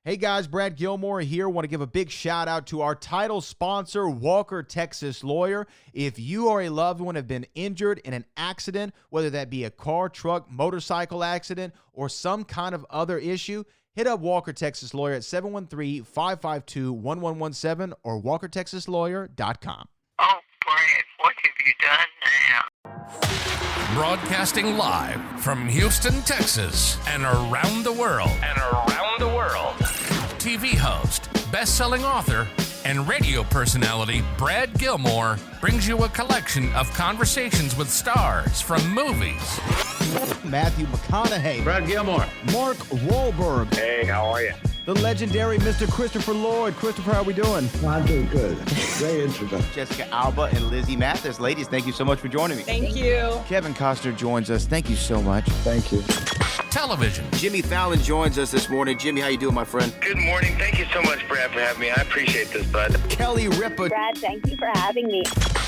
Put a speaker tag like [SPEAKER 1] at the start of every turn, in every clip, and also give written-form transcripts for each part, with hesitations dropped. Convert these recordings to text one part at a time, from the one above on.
[SPEAKER 1] Hey guys, Brad Gilmore here. Want to give a big shout out to our title sponsor, Walker Texas Lawyer. If you or a loved one have been injured in an accident, whether that be a car, truck, motorcycle accident, or some kind of other issue, hit up Walker Texas Lawyer at 713-552-1117 or walkertexaslawyer.com.
[SPEAKER 2] Oh, Brad, what have you done now?
[SPEAKER 3] Broadcasting live from Houston, Texas, and around the world. TV host, best-selling author, and radio personality Brad Gilmore brings you a collection of conversations with stars from movies.
[SPEAKER 1] Matthew McConaughey.
[SPEAKER 4] Brad Gilmore.
[SPEAKER 1] Mark Wahlberg.
[SPEAKER 5] Hey, how are you?
[SPEAKER 1] The legendary Mr. Christopher Lloyd. Christopher, how we doing?
[SPEAKER 6] I'm doing good. Great introduction.
[SPEAKER 4] Jessica Alba and Lizzie Mathis. Ladies, thank you so much for joining me.
[SPEAKER 7] Thank you.
[SPEAKER 4] Kevin Costner joins us. Thank you so much.
[SPEAKER 6] Thank you.
[SPEAKER 3] Television.
[SPEAKER 4] Jimmy Fallon joins us this morning. Jimmy, how you doing, my friend?
[SPEAKER 5] Good morning. Thank you so much, Brad, for having me. I appreciate this, bud.
[SPEAKER 4] Kelly Ripa.
[SPEAKER 8] Brad, thank you for having me.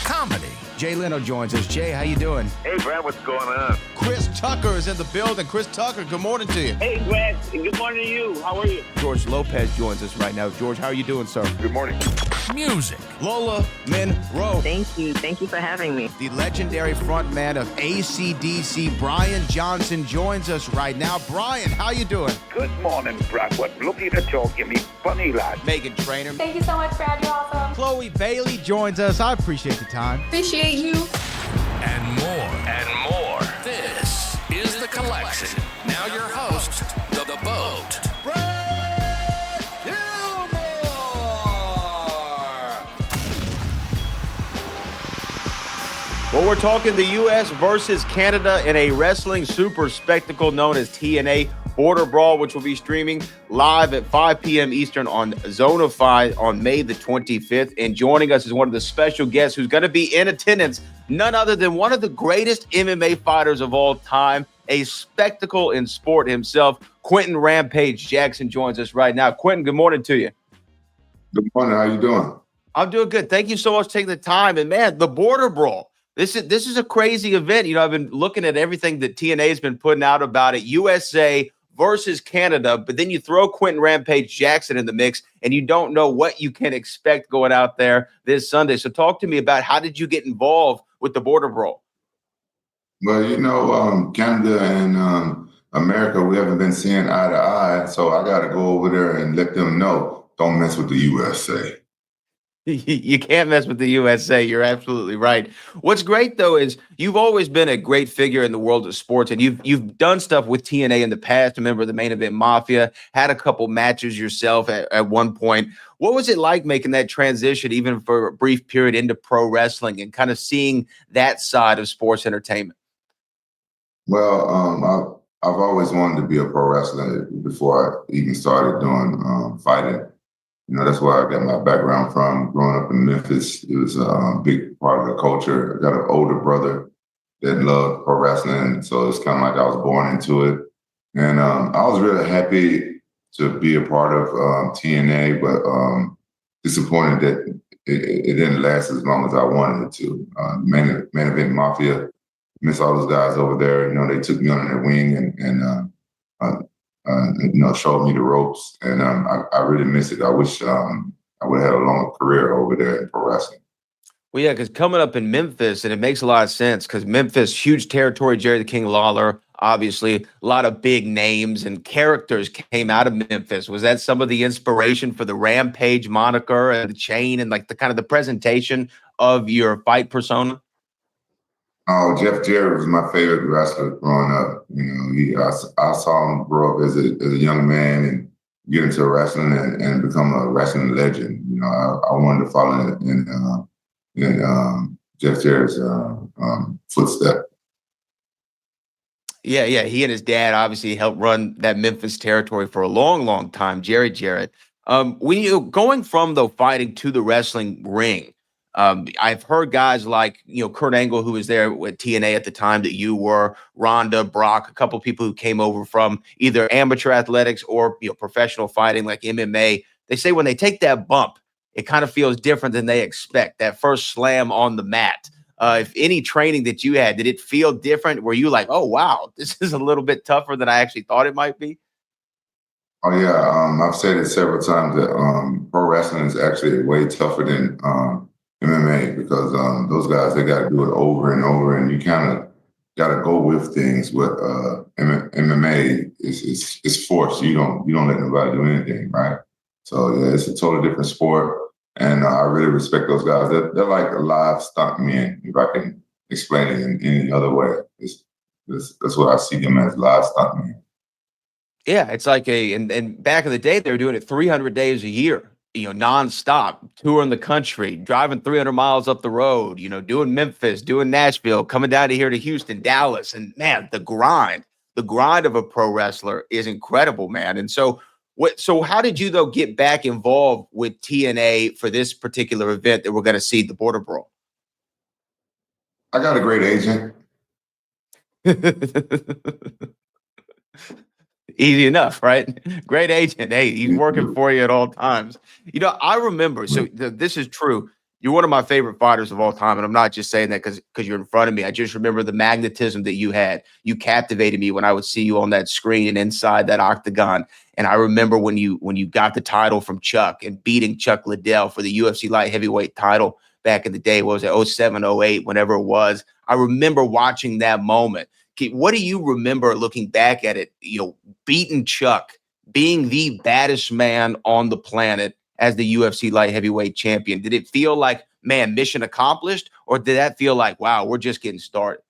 [SPEAKER 3] Comedy.
[SPEAKER 4] Jay Leno joins us. Jay, how you doing?
[SPEAKER 5] Hey, Brad, what's going on?
[SPEAKER 4] Chris Tucker is in the building. Chris Tucker, good morning to you.
[SPEAKER 9] Hey, Brad, good morning to you. How are you?
[SPEAKER 4] George Lopez joins us right now. George, how are you doing, sir?
[SPEAKER 5] Good morning.
[SPEAKER 3] Music.
[SPEAKER 4] Lola Monroe.
[SPEAKER 8] Thank you. Thank you for having me.
[SPEAKER 4] The legendary frontman of AC/DC, Brian Johnson, joins us right now. Brian, how you doing?
[SPEAKER 5] Good morning, Brad. What lovely to talk to me. Funny lad.
[SPEAKER 4] Megan Trainor.
[SPEAKER 7] Thank you so much, Brad. You're awesome.
[SPEAKER 4] Chloe Bailey joins us. I appreciate the time.
[SPEAKER 7] Appreciate you.
[SPEAKER 3] And more. This is The Collection. Now your host, The Boat.
[SPEAKER 4] Brad Gilmore! Well, we're talking the U.S. versus Canada in a wrestling super spectacle known as TNA Border Brawl, which will be streaming live at 5 p.m. Eastern on Zonify on May the 25th. And joining us is one of the special guests who's going to be in attendance, none other than one of the greatest MMA fighters of all time, a spectacle in sport himself. Quinton Rampage Jackson joins us right now. Quinton, good morning to you.
[SPEAKER 10] Good morning. How you doing?
[SPEAKER 4] I'm doing good. Thank you so much for taking the time. And man, the Border Brawl. This is a crazy event. You know, I've been looking at everything that TNA has been putting out about it. USA versus Canada, but then you throw Quinton Rampage Jackson in the mix, and you don't know what you can expect going out there this Sunday. So talk to me about how did you get involved with the Border Brawl?
[SPEAKER 10] Well, you know, Canada and America, we haven't been seeing eye to eye, so I got to go over there and let them know, don't mess with the USA.
[SPEAKER 4] You can't mess with the USA. You're absolutely right. What's great, though, is you've always been a great figure in the world of sports, and you've done stuff with TNA in the past. Remember the Main Event Mafia, had a couple matches yourself at one point. What was it like making that transition, even for a brief period, into pro wrestling and kind of seeing that side of sports entertainment?
[SPEAKER 10] Well, I've always wanted to be a pro wrestler before I even started doing fighting. You know, that's where I got my background from. Growing up in Memphis, it was a big part of the culture. I got an older brother that loved pro wrestling, so it's kind of like I was born into it. And I was really happy to be a part of TNA, but disappointed that it didn't last as long as I wanted it to. Main Event Mafia, miss all those guys over there. You know, they took me under their wing and you know, showed me the ropes, and I really miss it. I wish I would have had a longer career over there in pro wrestling.
[SPEAKER 4] Well, yeah, because coming up in Memphis, and it makes a lot of sense because Memphis, huge territory, Jerry the King Lawler, obviously, a lot of big names and characters came out of Memphis. Was that some of the inspiration for the Rampage moniker and the chain and like the kind of the presentation of your fight persona?
[SPEAKER 10] Oh, Jeff Jarrett was my favorite wrestler growing up. You know, I saw him grow up as a young man and get into wrestling and become a wrestling legend. You know, I wanted to follow in Jeff Jarrett's footsteps.
[SPEAKER 4] Yeah. He and his dad obviously helped run that Memphis territory for a long, long time, Jerry Jarrett. When you going from the fighting to the wrestling ring, I've heard guys like, you know, Kurt Angle, who was there with TNA at the time that you were, Ronda, Brock, a couple of people who came over from either amateur athletics or, you know, professional fighting like MMA. They say when they take that bump, it kind of feels different than they expect. That first slam on the mat. If any training that you had, did it feel different? Were you like, oh, wow, this is a little bit tougher than I actually thought it might be?
[SPEAKER 10] Oh yeah, I've said it several times that pro wrestling is actually way tougher than MMA because those guys, they got to do it over and over, and you kind of got to go with things. With MMA is forced. You don't let nobody do anything, right? So yeah, it's a totally different sport, and I really respect those guys. They're like a live stuntmen, if I can explain it in any other way. That's what I see them as, live stuntmen.
[SPEAKER 4] Yeah, it's like and back in the day, they were doing it 300 days a year, nonstop, touring the country, driving 300 miles up the road, doing Memphis, doing Nashville, coming down to here to Houston, Dallas. And man, the grind of a pro wrestler is incredible, man. And so how did you, though, get back involved with TNA for this particular event that we're going to see, the Border Brawl?
[SPEAKER 10] I got a great agent.
[SPEAKER 4] Easy enough, right? Great agent. Hey, he's working for you at all times. I remember, so this is true. You're one of my favorite fighters of all time. And I'm not just saying that because you're in front of me. I just remember the magnetism that you had. You captivated me when I would see you on that screen and inside that octagon. And I remember when you got the title from Chuck and beating Chuck Liddell for the UFC light heavyweight title back in the day. What was it, 07, 08, whenever it was? I remember watching that moment. What do you remember looking back at it, beating Chuck, being the baddest man on the planet as the UFC light heavyweight champion? Did it feel like, man, mission accomplished? Or did that feel like, wow, we're just getting started?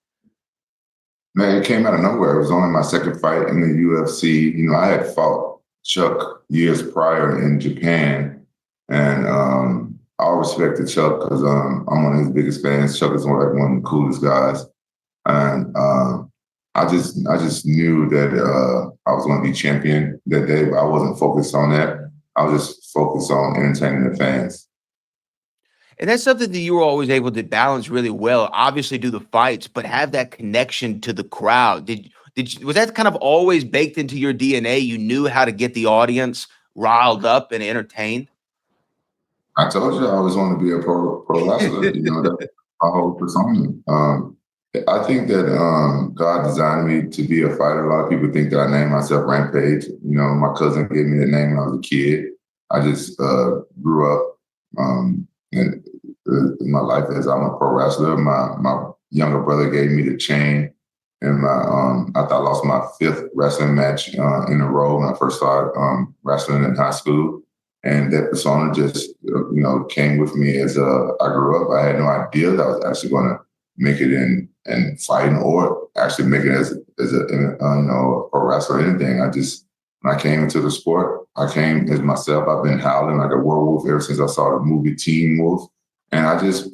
[SPEAKER 10] Man, it came out of nowhere. It was only my second fight in the UFC. I had fought Chuck years prior in Japan. And I always respected Chuck because I'm one of his biggest fans. Chuck is one of the coolest guys. And I just knew that I was going to be champion that day, but I wasn't focused on that. I was just focused on entertaining the fans.
[SPEAKER 4] And that's something that you were always able to balance really well. Obviously, do the fights, but have that connection to the crowd. Was that kind of always baked into your DNA? You knew how to get the audience riled up and entertained.
[SPEAKER 10] I told you I always wanted to be a pro wrestler. That's my whole persona. I think that God designed me to be a fighter. A lot of people think that I named myself Rampage. My cousin gave me the name when I was a kid. I just grew up in my life as I'm a pro wrestler. My younger brother gave me the chain, and I lost my 5th wrestling match in a row when I first started wrestling in high school. And that persona just came with me as I grew up. I had no idea that I was actually going to make it in fighting or actually make it as a pro wrestler or anything. When I came into the sport, I came as myself. I've been howling like a werewolf ever since I saw the movie Teen Wolf. And I just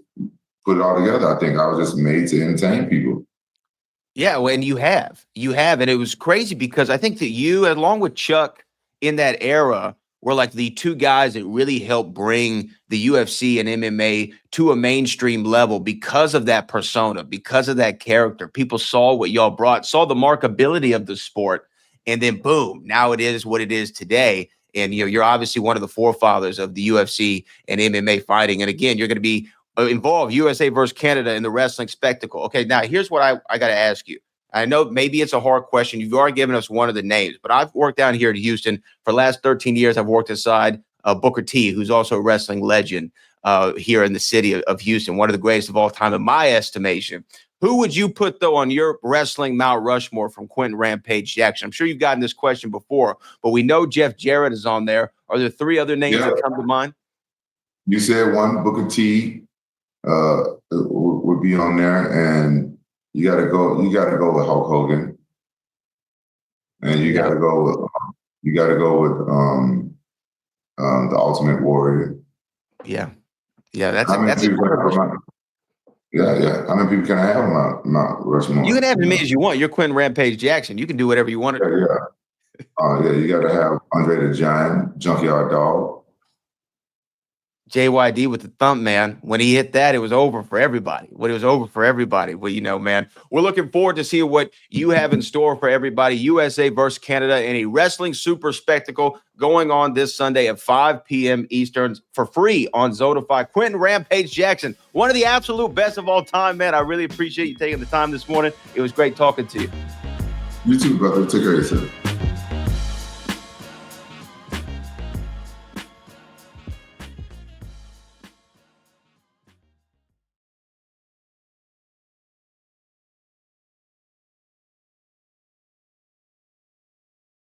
[SPEAKER 10] put it all together. I think I was just made to entertain people.
[SPEAKER 4] Yeah, well, and you have. And it was crazy because I think that you, along with Chuck in that era, were like the two guys that really helped bring the UFC and MMA to a mainstream level because of that persona, because of that character. People saw what y'all brought, saw the markability of the sport, and then boom, now it is what it is today. And you're obviously one of the forefathers of the UFC and MMA fighting. And again, you're going to be involved, USA versus Canada, in the wrestling spectacle. Okay, now here's what I got to ask you. I know maybe it's a hard question. You've already given us one of the names, but I've worked down here in Houston for the last 13 years. I've worked aside Booker T, who's also a wrestling legend here in the city of Houston, one of the greatest of all time in my estimation. Who would you put, though, on your wrestling Mount Rushmore from Quinton Rampage Jackson? I'm sure you've gotten this question before, but we know Jeff Jarrett is on there. Are there 3 other names that come to mind?
[SPEAKER 10] You said one, Booker T would be on there, and you gotta go with Hulk Hogan, and you gotta go with the Ultimate Warrior.
[SPEAKER 4] Yeah, that's
[SPEAKER 10] how many people can I have on my Rushmore?
[SPEAKER 4] You can have as many as you want. You're Quinton Rampage Jackson. You can do whatever you want to do.
[SPEAKER 10] Yeah. You gotta have Andre the Giant, Junkyard Dog.
[SPEAKER 4] JYD with the thump, man. When he hit that, it was over for everybody. Well, man, we're looking forward to seeing what you have in store for everybody. USA versus Canada in a wrestling super spectacle going on this Sunday at 5 p.m. Eastern for free on Zotify. Quinton Rampage Jackson, one of the absolute best of all time, man. I really appreciate you taking the time this morning. It was great talking to you.
[SPEAKER 10] You too, brother. Take care of yourself.